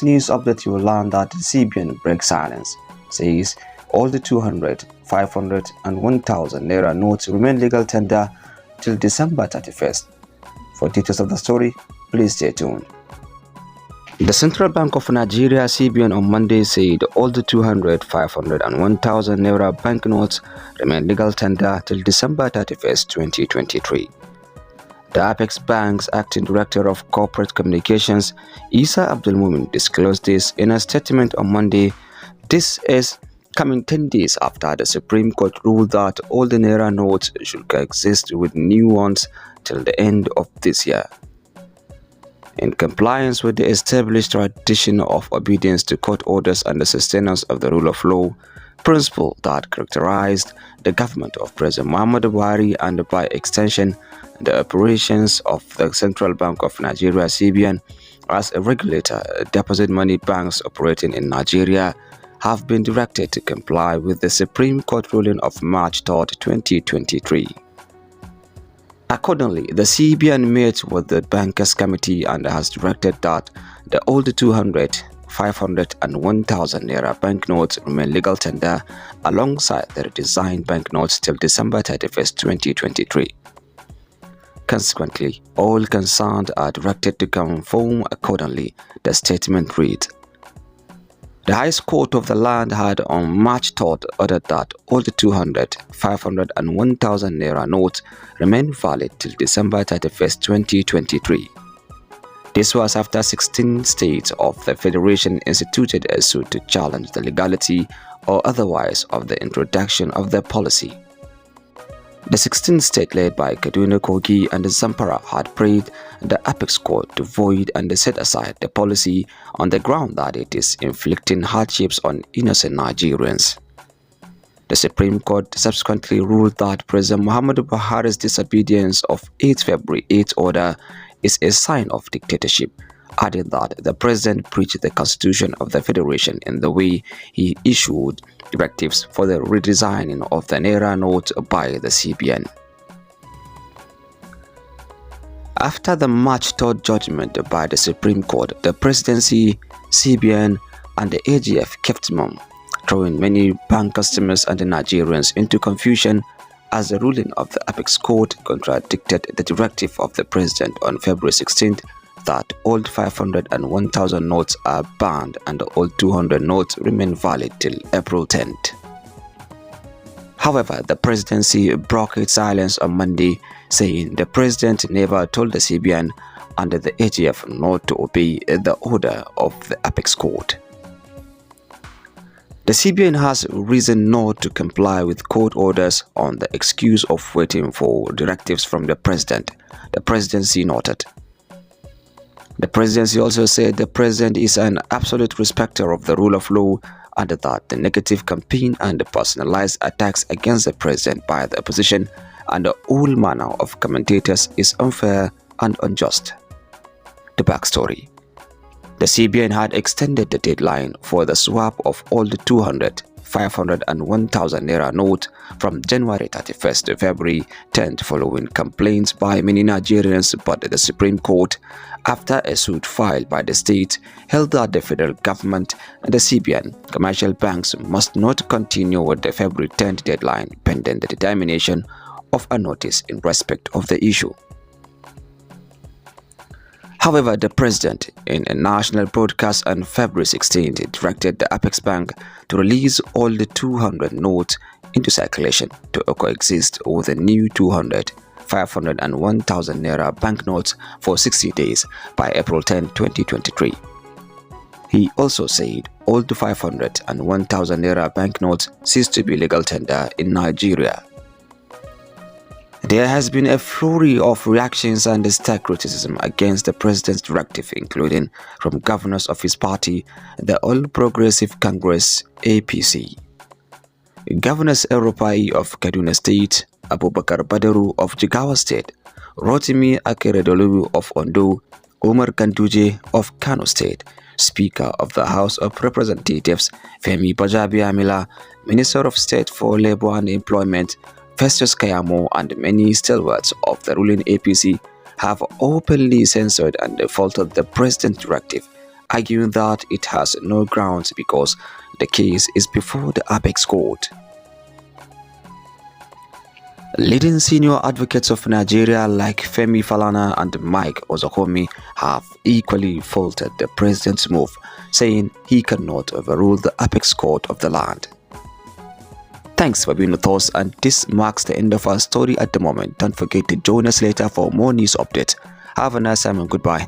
this news update, you will learn that the CBN breaks silence, says all the 200, 500 and 1,000 naira notes remain legal tender till December 31st. For details of the story, please stay tuned. The Central Bank of Nigeria (CBN) on Monday said all the 200, 500 and 1,000 naira banknotes remain legal tender till December 31st, 2023. The Apex Bank's acting director of corporate communications, Isa Abdulmumin, disclosed this in a statement on Monday. This is coming 10 days after the Supreme Court ruled that all the naira notes should coexist with new ones till the end of this year. In compliance with the established tradition of obedience to court orders and the sustenance of the rule of law, principle that characterized the government of President Muhammadu Buhari and by extension the operations of the Central Bank of Nigeria (CBN) as a regulator, deposit money banks operating in Nigeria have been directed to comply with the Supreme Court ruling of March 3, 2023. Accordingly, the CBN met with the Bankers Committee and has directed that the older 200, 500 and 1,000 naira banknotes remain legal tender alongside the redesigned banknotes till December 31st, 2023. Consequently, all concerned are directed to conform accordingly, the statement read. The Highest Court of the land had on March 3rd ordered that all the 200, 500 and 1,000 naira notes remain valid till December 31st, 2023. This was after 16 states of the Federation instituted a suit to challenge the legality or otherwise of the introduction of the policy. The 16th state led by Kaduna, Kogi and Zamfara had prayed the Apex Court to void and set aside the policy on the ground that it is inflicting hardships on innocent Nigerians. The Supreme Court subsequently ruled that President Muhammadu Buhari's disobedience of 8 February 8 order is a sign of dictatorship, adding that the president breached the Constitution of the Federation in the way he issued directives for the redesigning of the naira note by the CBN. After the March 3rd judgment by the Supreme Court, the presidency, CBN and the AGF kept mum, throwing many bank customers and the Nigerians into confusion as the ruling of the Apex Court contradicted the directive of the president on February 16th that old 500 and 1,000 notes are banned and the old 200 notes remain valid till April 10th. However, the presidency broke its silence on Monday, saying the president never told the CBN and the AGF not to obey the order of the Apex Court. The CBN has reason not to comply with court orders on the excuse of waiting for directives from the president, the presidency noted. The presidency also said the president is an absolute respecter of the rule of law and that the negative campaign and the personalized attacks against the president by the opposition and all manner of commentators is unfair and unjust. The backstory. The CBN had extended the deadline for the swap of all the 200, 500 and 1,000 naira notes from January 31st to February 10th following complaints by many Nigerians, but the Supreme Court, after a suit filed by the state, held that the federal government and the CBN commercial banks must not continue with the February 10th deadline pending the determination of a notice in respect of the issue. However, the president, in a national broadcast on February 16th, directed the Apex Bank to release all the 200 notes into circulation to coexist with the new 200, 500 and 1,000 naira banknotes for 60 days by April 10, 2023. He also said all the 500 and 1,000 naira banknotes ceased to be legal tender in Nigeria. There has been a flurry of reactions and stark criticism against the president's directive, including from governors of his party, the All Progressive Congress (APC). Governors El Rufai of Kaduna State, Abubakar Badaru of Jigawa State, Rotimi Akeredolu of Ondo, Umar Ganduje of Kano State, Speaker of the House of Representatives Femi Bajabiamila, Minister of State for Labor and Employment Festus Kayamo, and many stalwarts of the ruling APC have openly censored and faulted the president's directive, arguing that it has no grounds because the case is before the Apex Court. Leading senior advocates of Nigeria like Femi Falana and Mike Ozokomi have equally faulted the president's move, saying he cannot overrule the Apex Court of the land. Thanks for being with us, and this marks the end of our story at the moment. Don't forget to join us later for more news updates. Have a nice time and goodbye.